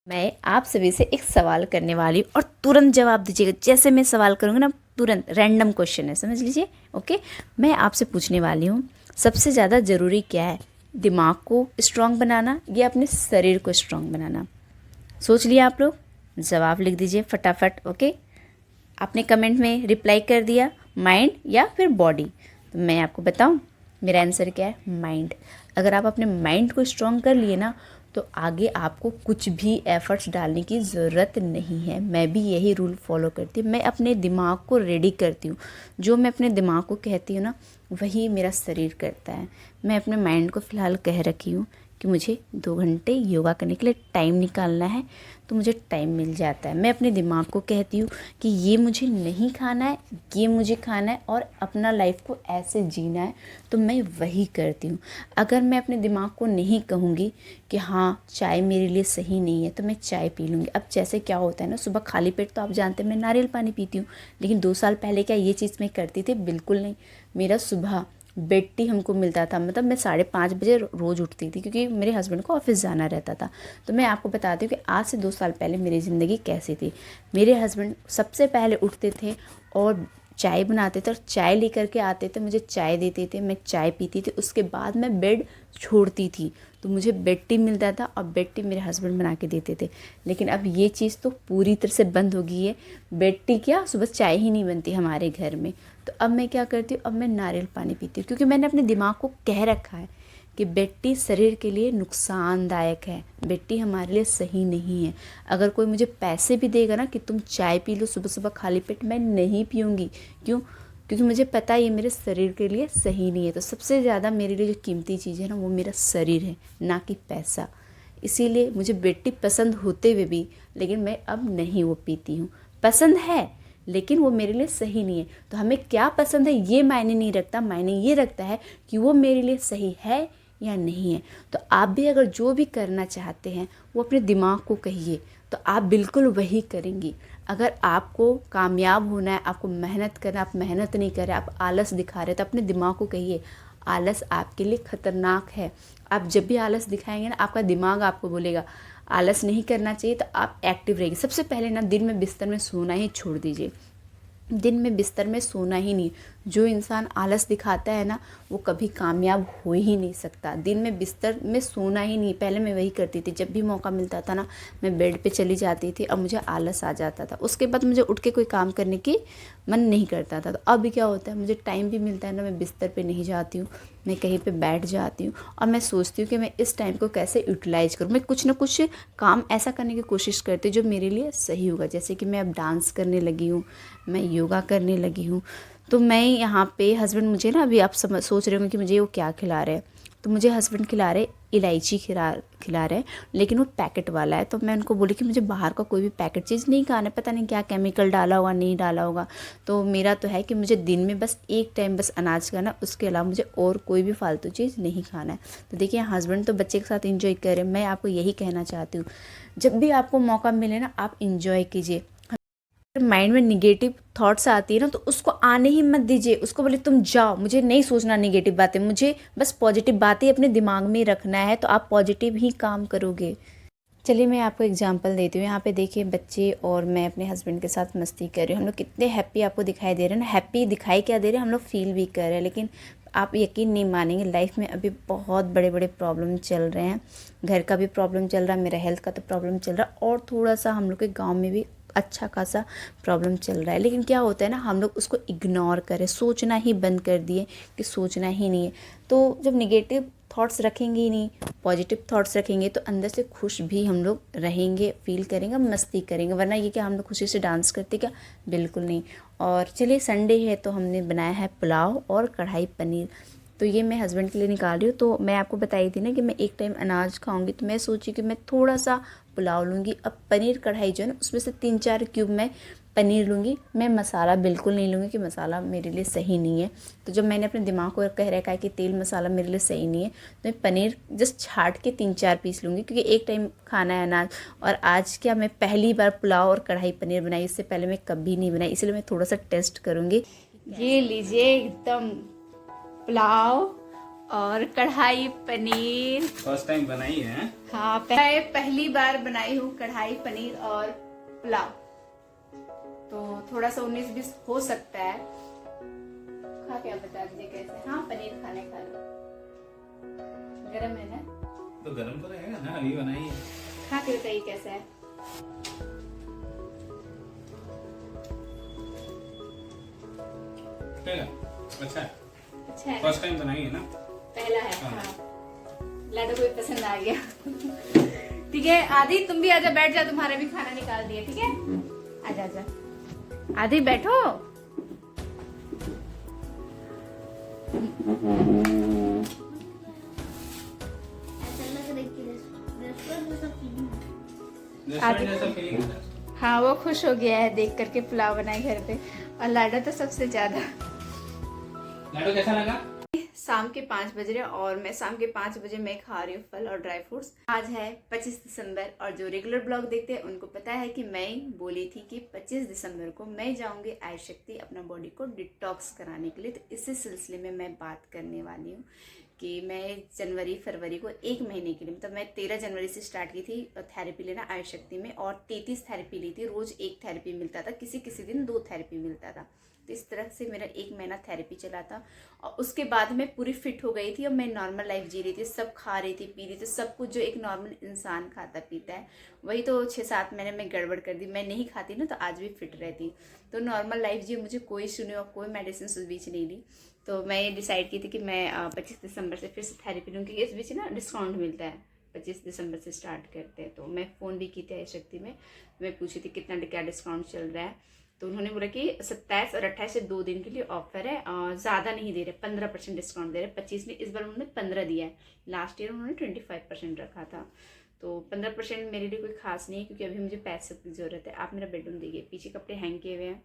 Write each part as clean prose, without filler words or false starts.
मैं आप सभी से एक सवाल करने वाली हूँ और तुरंत जवाब दीजिएगा। जैसे मैं सवाल करूँगी ना, तुरंत रैंडम क्वेश्चन है, समझ लीजिए। ओके, मैं आपसे पूछने वाली हूँ, सबसे ज़्यादा ज़रूरी क्या है, दिमाग को स्ट्रांग बनाना या अपने शरीर को स्ट्रांग बनाना? सोच लिया आप लोग? जवाब लिख दीजिए फटाफट। ओके, आपने कमेंट में रिप्लाई कर दिया माइंड या फिर बॉडी, तो मैं आपको बताऊं मेरा आंसर क्या है, माइंड। अगर आप अपने माइंड को स्ट्रॉन्ग कर लिए ना, तो आगे आपको कुछ भी एफर्ट्स डालने की ज़रूरत नहीं है। मैं भी यही रूल फॉलो करती हूँ। मैं अपने दिमाग को रेडी करती हूँ। जो मैं अपने दिमाग को कहती हूँ ना, वही मेरा शरीर करता है। मैं अपने माइंड को फ़िलहाल कह रखी हूँ कि मुझे 2 घंटे योगा करने के लिए टाइम निकालना है, तो मुझे टाइम मिल जाता है। मैं अपने दिमाग को कहती हूँ कि ये मुझे नहीं खाना है, ये मुझे खाना है और अपना लाइफ को ऐसे जीना है, तो मैं वही करती हूँ। अगर मैं अपने दिमाग को नहीं कहूँगी कि हाँ चाय मेरे लिए सही नहीं है, तो मैं चाय पी लूँगी। अब जैसे क्या होता है ना, सुबह खाली पेट तो आप जानते हैं मैं नारियल पानी पीती हूँ, लेकिन 2 साल पहले क्या ये चीज़ मैं करती थी? बिल्कुल नहीं। मेरा सुबह बेड टी हमको मिलता था, मतलब मैं 5:30 बजे रोज़ उठती थी, क्योंकि मेरे हस्बैंड को ऑफिस जाना रहता था। तो मैं आपको बताती हूँ कि आज से 2 साल पहले मेरी ज़िंदगी कैसी थी। मेरे हस्बैंड सबसे पहले उठते थे और चाय बनाते थे और चाय लेकर के आते थे, मुझे चाय देते थे, मैं चाय पीती थी, उसके बाद मैं बेड छोड़ती थी, तो मुझे बेड टी मिलता था और बेड टी मेरे हस्बैंड बना के देते थे। लेकिन अब ये चीज़ तो पूरी तरह से बंद हो गई है। बेड टी क्या, सुबह चाय ही नहीं बनती हमारे घर में। तो अब मैं क्या करती हूँ, अब मैं नारियल पानी पीती हूँ, क्योंकि मैंने अपने दिमाग को कह रखा है कि बेड टी शरीर के लिए नुकसानदायक है, बेड टी हमारे लिए सही नहीं है। अगर कोई मुझे पैसे भी देगा ना कि तुम चाय पी लो सुबह सुबह खाली पेट, मैं नहीं पीऊँगी। क्यों? क्योंकि मुझे पता है ये मेरे शरीर के लिए सही नहीं है। तो सबसे ज़्यादा मेरे लिए जो कीमती चीज़ है ना, वो मेरा शरीर है, ना कि पैसा। इसीलिए मुझे बेड टी पसंद होते हुए भी, लेकिन मैं अब नहीं वो पीती हूँ। पसंद है, लेकिन वो मेरे लिए सही नहीं है। तो हमें क्या पसंद है ये मायने नहीं रखता, मायने ये रखता है कि वो मेरे लिए सही है या नहीं है। तो आप भी अगर जो भी करना चाहते हैं वो अपने दिमाग को कहिए, तो आप बिल्कुल वही करेंगी। अगर आपको कामयाब होना है, आपको मेहनत करना, आप मेहनत नहीं कर रहे, आप आलस दिखा रहे, तो अपने दिमाग को कहिए आलस आपके लिए खतरनाक है। आप जब भी आलस दिखाएंगे ना, आपका दिमाग आपको बोलेगा आलस नहीं करना चाहिए, तो आप एक्टिव रहिए। सबसे पहले ना, दिन में बिस्तर में सोना ही छोड़ दीजिए। दिन में बिस्तर में सोना ही नहीं। जो इंसान आलस दिखाता है ना, वो कभी कामयाब हो ही नहीं सकता। दिन में बिस्तर में सोना ही नहीं। पहले मैं वही करती थी, जब भी मौका मिलता था ना, मैं बेड पे चली जाती थी और मुझे आलस आ जाता था। उसके बाद मुझे उठ के कोई काम करने की मन नहीं करता था। तो अब क्या होता है, मुझे टाइम भी मिलता है ना, मैं बिस्तर पे नहीं जाती हूँ, मैं कहीं पे बैठ जाती हूँ और मैं सोचती हूँ कि मैं इस टाइम को कैसे यूटिलाइज करूँ। मैं कुछ ना कुछ काम ऐसा करने की कोशिश करती हूँ जो मेरे लिए सही होगा। जैसे कि मैं अब डांस करने लगी हूँ, मैं योगा करने लगी हूँ। तो मैं यहाँ पे हस्बैंड मुझे ना, अभी आप सोच रहे होंगे कि मुझे वो क्या खिला रहे हैं, तो मुझे हस्बैंड खिला रहे इलायची खिला रहे हैं, लेकिन वो पैकेट वाला है। तो मैं उनको बोली कि मुझे बाहर का कोई भी पैकेट चीज़ नहीं खाना है, पता नहीं क्या केमिकल डाला होगा, नहीं डाला होगा। तो मेरा तो है कि मुझे दिन में बस एक टाइम बस अनाज खाना, उसके अलावा मुझे और कोई भी फालतू चीज़ नहीं खाना है। तो देखिए, हस्बैंड तो बच्चे के साथ इंजॉय कर रहे हैं, मैं आपको यही कहना चाहती हूँ, जब भी आपको मौका मिले ना, आप इंजॉय कीजिए। माइंड में निगेटिव थॉट्स आती है ना, तो उसको आने ही मत दीजिए। उसको बोले तुम जाओ, मुझे नहीं सोचना निगेटिव बातें, मुझे बस पॉजिटिव बातें अपने दिमाग में रखना है, तो आप पॉजिटिव ही काम करोगे। चलिए मैं आपको एग्जांपल देती हूँ। यहाँ पे देखिए, बच्चे और मैं अपने हस्बैंड के साथ मस्ती कर रही हूँ। हम लोग कितने हैप्पी आपको दिखाई दे रहे हैं ना। हैप्पी दिखाई क्या दे रहे हैं, हम लोग फील भी कर रहे हैं। लेकिन आप यकीन नहीं मानेंगे, लाइफ में अभी बहुत बड़े बड़े प्रॉब्लम चल रहे हैं। घर का भी प्रॉब्लम चल रहा है, मेरा हेल्थ का तो प्रॉब्लम चल रहा है, और थोड़ा सा हम लोग के गाँव में भी अच्छा खासा प्रॉब्लम चल रहा है। लेकिन क्या होता है ना, हम लोग उसको इग्नोर करें, सोचना ही बंद कर दिए कि सोचना ही नहीं है। तो जब निगेटिव थॉट्स रखेंगे ही नहीं, पॉजिटिव थॉट्स रखेंगे, तो अंदर से खुश भी हम लोग रहेंगे, फील करेंगे, मस्ती करेंगे। वरना ये क्या हम लोग खुशी से डांस करते क्या? बिल्कुल नहीं। और चलिए, संडे है तो हमने बनाया है पुलाव और कढ़ाई पनीर। तो ये मैं हस्बैंड के लिए निकाल रही हूँ। तो मैं आपको बताई थी ना कि मैं एक टाइम अनाज खाऊंगी, तो मैं सोची कि मैं थोड़ा सा पुलाव लूँगी। अब पनीर कढ़ाई जो है ना, उसमें से 3-4 क्यूब मैं पनीर लूँगी। मैं मसाला बिल्कुल नहीं लूँगी, कि मसाला मेरे लिए सही नहीं है। तो जब मैंने अपने दिमाग को कह रखा है कि तेल मसाला मेरे लिए सही नहीं है, तो मैं पनीर जस्ट छाट के 3-4 पीस लूँगी, क्योंकि एक टाइम खाना है अनाज। और आज क्या, मैं पहली बार पुलाव और कढ़ाई पनीर बनाई, इससे पहले मैं कभी नहीं बनाई, इसलिए मैं थोड़ा सा टेस्ट करूँगी। ये लीजिए एकदम पुलाव और कढ़ाई पनीर। फर्स्ट टाइम बनाई है? हाँ, पहली बार बनाई हूँ कढ़ाई पनीर और पुलाव। तो थोड़ा सा 19-20 हो सकता है। खा के आप बता दीजिए कैसे। हाँ, पनीर खाने खा लो। गरम है ना? तो गरम तो रहेगा ना, अभी बनाई है। खा के बताइए कैसा है। अच्छा है। अच्छा है। फर्स्ट टाइम बनाई है ना? पहला है। हाँ। लाडो को भी पसंद आ गया। ठीक है आदि, तुम भी आजा, बैठ जा, तुम्हारा भी खाना निकाल दिया। ठीक है, आजा आजा आदि, बैठो। हाँ, वो खुश हो गया है देख करके पुलाव बनाए घर पे, और लाडो तो सबसे ज्यादा। लाडो कैसा लगा? शाम के 5 बज रहे और मैं शाम के 5 बजे मैं खा रही हूँ फल और ड्राई फ्रूट्स। आज है 25 दिसंबर और जो रेगुलर ब्लॉग देखते हैं उनको पता है कि मैं बोली थी कि 25 दिसंबर को मैं जाऊंगी आय शक्ति अपना बॉडी को डिटॉक्स कराने के लिए। तो इसी सिलसिले में मैं बात करने वाली हूँ कि मैं जनवरी फरवरी को 1 महीने के लिए, मतलब मैं 13 जनवरी से स्टार्ट की थी थेरेपी लेना आय शक्ति में, और 33 थेरेपी ली थी। रोज 1 थेरेपी मिलता था, किसी किसी दिन 2 थेरेपी मिलता था। तो इस तरह से मेरा 1 महीना थेरेपी चला था और उसके बाद मैं पूरी फिट हो गई थी और मैं नॉर्मल लाइफ जी रही थी। सब खा रही थी, पी रही थी, सब कुछ जो एक नॉर्मल इंसान खाता पीता है वही। तो 6-7 महीने में गड़बड़ कर दी। मैं नहीं खाती ना तो आज भी फिट रहती। तो नॉर्मल लाइफ जी, मुझे कोई सुनी और कोई मेडिसिन उस बीच नहीं ली। तो मैं ये डिसाइड की थी कि मैं 25 दिसंबर से फिर से थेरेपी लूँगी। इस बीच ना डिस्काउंट मिलता है, 25 दिसंबर से स्टार्ट करते हैं। तो मैं फ़ोन भी की थी आय शक्ति में, मैं पूछी थी कितना क्या डिस्काउंट चल रहा है। तो उन्होंने बोला कि 27 और 28 से 2 दिन के लिए ऑफर है, ज़्यादा नहीं दे रहे, 15% डिस्काउंट दे रहे। 25 में इस बार उन्होंने 15 दिया है, लास्ट ईयर उन्होंने 25% रखा था। तो 15% मेरे लिए कोई खास नहीं है क्योंकि अभी मुझे पैसे की ज़रूरत है। आप मेरा बेडरूम देखिए, पीछे कपड़े हैंग किए हुए हैं,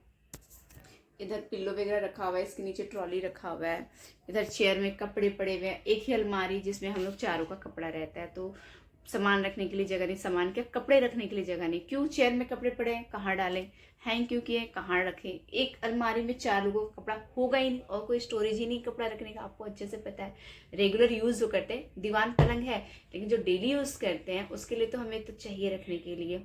इधर पिल्लो वगैरह रखा हुआ है, इसके नीचे ट्रॉली रखा हुआ है, इधर चेयर में कपड़े पड़े हुए हैं, एक ही अलमारी जिसमें हम लोग चारों का कपड़ा रहता है। तो सामान रखने के लिए जगह नहीं, सामान क्या कपड़े रखने के लिए जगह नहीं। क्यों चेयर में कपड़े पड़े हैं, कहाँ डालें, हैंग क्यों किए, कहाँ रखें। एक अलमारी में 4 लोगों का कपड़ा होगा ही नहीं और कोई स्टोरेज ही नहीं कपड़ा रखने का। आपको अच्छे से पता है, रेगुलर यूज़ जो करते हैं, दीवान पलंग है, लेकिन जो डेली यूज़ करते हैं उसके लिए तो हमें तो चाहिए रखने के लिए।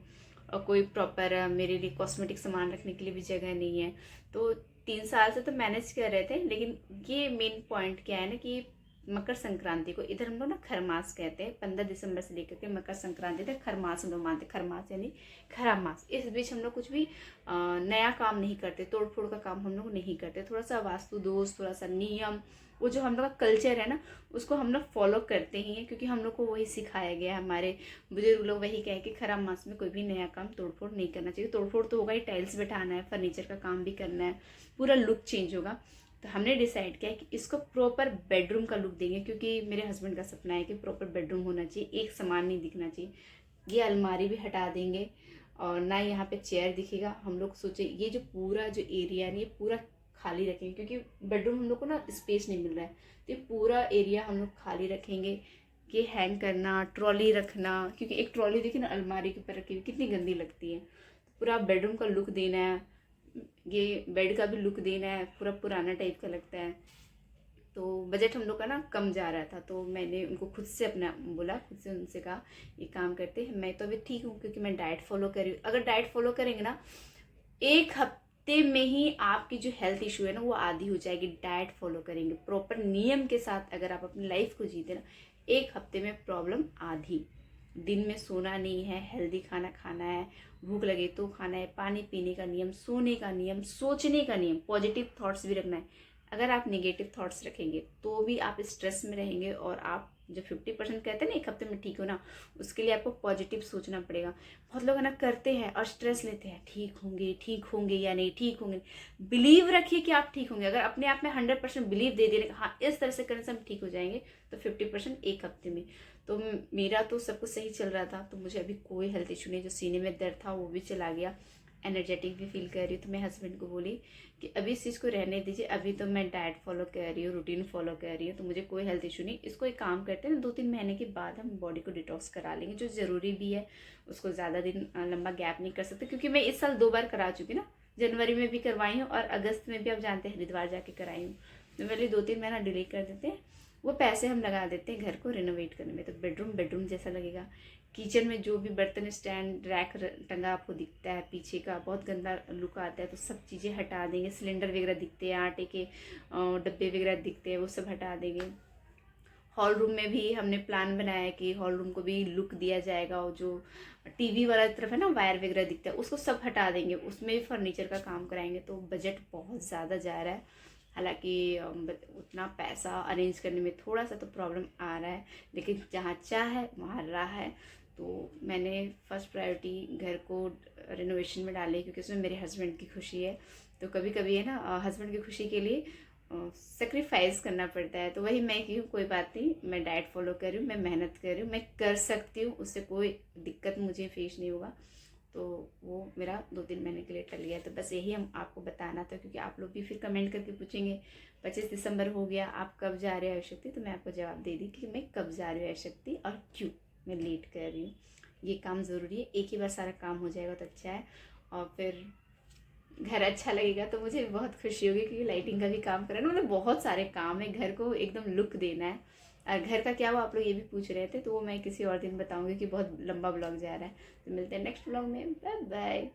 और कोई प्रॉपर मेरे लिए कॉस्मेटिक सामान रखने के लिए भी जगह नहीं है। तो 3 साल से तो मैनेज कर रहे थे, लेकिन ये मेन पॉइंट क्या है ना कि मकर संक्रांति को इधर हम लोग ना खरमास कहते हैं। 15 दिसंबर से लेकर के मकर संक्रांति तक खरमास हम लोग मानते हैं। खरमास यानी खराब मास। इस बीच हम लोग कुछ भी नया काम नहीं करते, तोड़ फोड़ का काम हम लोग नहीं करते। थोड़ा सा वास्तु दोष, थोड़ा सा नियम, वो जो हम लोग का कल्चर है ना उसको हम लोग फॉलो करते ही हैं क्योंकि हम लोग को वही सिखाया गया है। हमारे बुजुर्ग लोग वही कहे कि खराब मास में कोई भी नया काम तोड़फोड़ नहीं करना चाहिए। तोड़फोड़ तो होगा ही, टाइल्स बैठाना है, फर्नीचर का काम भी करना है, पूरा लुक चेंज होगा। तो हमने डिसाइड किया कि इसको प्रॉपर बेडरूम का लुक देंगे क्योंकि मेरे हस्बैंड का सपना है कि प्रॉपर बेडरूम होना चाहिए, एक सामान नहीं दिखना चाहिए। ये अलमारी भी हटा देंगे और ना यहाँ पे चेयर दिखेगा। हम लोग सोचे ये जो पूरा जो एरिया है ये पूरा खाली रखेंगे क्योंकि बेडरूम हम लोग को ना स्पेस नहीं मिल रहा है। तो ये पूरा एरिया हम लोग खाली रखेंगे। कि हैंग करना, ट्रॉली रखना, क्योंकि एक ट्रॉली देखिए ना अलमारी के ऊपर रखी हुई कितनी गंदी लगती है। पूरा बेडरूम का लुक देना है, ये बेड का भी लुक देना है, पूरा पुराना टाइप का लगता है। तो बजट हम लोग का ना कम जा रहा था तो मैंने उनको खुद से अपना बोला, खुद से उनसे कहा ये काम करते हैं। मैं तो अभी ठीक हूँ क्योंकि मैं डाइट फॉलो कर रही हूँ। अगर डाइट फॉलो करेंगे ना 1 हफ्ते में ही आपकी जो हेल्थ इशू है ना वो आधी हो जाएगी। डाइट फॉलो करेंगे प्रॉपर नियम के साथ, अगर आप अपनी लाइफ को जीते ना 1 हफ्ते में प्रॉब्लम आधी। दिन में सोना नहीं है, हेल्दी खाना खाना है, भूख लगे तो खाना है, पानी पीने का नियम, सोने का नियम, सोचने का नियम, पॉजिटिव थॉट्स भी रखना है। अगर आप नेगेटिव थॉट्स रखेंगे तो भी आप स्ट्रेस में रहेंगे और आप जो 50% कहते हैं ना 1 हफ्ते में ठीक हो ना, उसके लिए आपको पॉजिटिव सोचना पड़ेगा। बहुत लोग है ना करते हैं और स्ट्रेस लेते हैं, ठीक होंगे या नहीं ठीक होंगे। बिलीव रखिए कि आप ठीक होंगे। अगर अपने आप में 100% बिलीव दे देने हाँ इस तरह से करने से हम ठीक हो जाएंगे तो 50% 1 हफ्ते में। तो मेरा तो सब कुछ सही चल रहा था, तो मुझे अभी कोई हेल्थ इशू नहीं। जो सीने में दर्द था वो भी चला गया, एनर्जेटिक भी फील कर रही हूँ। तो मैं हस्बैंड को बोली कि अभी इस चीज़ को रहने दीजिए, अभी तो मैं डाइट फॉलो कर रही हूँ, रूटीन फॉलो कर रही हूँ, तो मुझे कोई हेल्थ इशू नहीं। इसको एक काम करते हैं ना 2-3 महीने के बाद हम बॉडी को डिटॉक्स करा लेंगे, जो ज़रूरी भी है। उसको ज़्यादा दिन लंबा गैप नहीं कर सकते क्योंकि मैं इस साल 2 बार करा चुकी ना, जनवरी में भी करवाई हूँ और अगस्त में भी आप जानते हैं हरिद्वार जाके कराई हूँ। तो पहले 2-3 महीना डिले कर देते हैं वो पैसे हम लगा देते हैं घर को रिनोवेट करने में, तो बेडरूम बेडरूम जैसा लगेगा। किचन में जो भी बर्तन स्टैंड रैक टंगा आपको दिखता है पीछे का, बहुत गंदा लुक आता है, तो सब चीज़ें हटा देंगे। सिलेंडर वगैरह दिखते हैं, आटे के डब्बे वगैरह दिखते हैं, वो सब हटा देंगे। हॉल रूम में भी हमने प्लान बनाया है कि हॉल रूम को भी लुक दिया जाएगा, और जो टीवी वाला तरफ है ना वायर वगैरह दिखता है उसको सब हटा देंगे, उसमें भी फर्नीचर का काम कराएंगे। तो बजट बहुत ज़्यादा जा रहा है, हालांकि उतना पैसा अरेंज करने में थोड़ा सा तो प्रॉब्लम आ रहा है, लेकिन जहाँ चाह है वहाँ राह है। तो मैंने फर्स्ट प्रायोरिटी घर को रिनोवेशन में डाली, क्योंकि उसमें मेरे हस्बैंड की खुशी है। तो कभी कभी है ना हस्बैंड की खुशी के लिए सेक्रीफाइस करना पड़ता है। तो वही मैं की हूँ, कोई बात नहीं, मैं डाइट फॉलो कर रही हूँ, मैं मेहनत कर रही हूँ, मैं कर सकती हूँ, उससे कोई दिक्कत मुझे फेस नहीं होगा। तो वो मेरा 2-3 महीने के लिए टल गया। तो बस यही हम आपको बताना था, क्योंकि आप लोग भी फिर कमेंट करके पूछेंगे 25 दिसंबर हो गया, आप कब जा रहे हो आयुशक्ति। तो मैं आपको जवाब दे दी कि मैं कब जा रही हूँ आयुशक्ति और क्यों मैं लेट कर रही हूँ। ये काम ज़रूरी है, एक ही बार सारा काम हो जाएगा तो अच्छा है, और फिर घर अच्छा लगेगा तो मुझे बहुत खुशी होगी, क्योंकि लाइटिंग का भी काम करना है, मतलब बहुत सारे काम है, घर को एकदम लुक देना है। और घर का क्या हुआ आप लोग ये भी पूछ रहे थे, तो वो मैं किसी और दिन बताऊंगी, कि बहुत लंबा ब्लॉग जा रहा है। तो मिलते हैं नेक्स्ट ब्लॉग में, बाय बाय।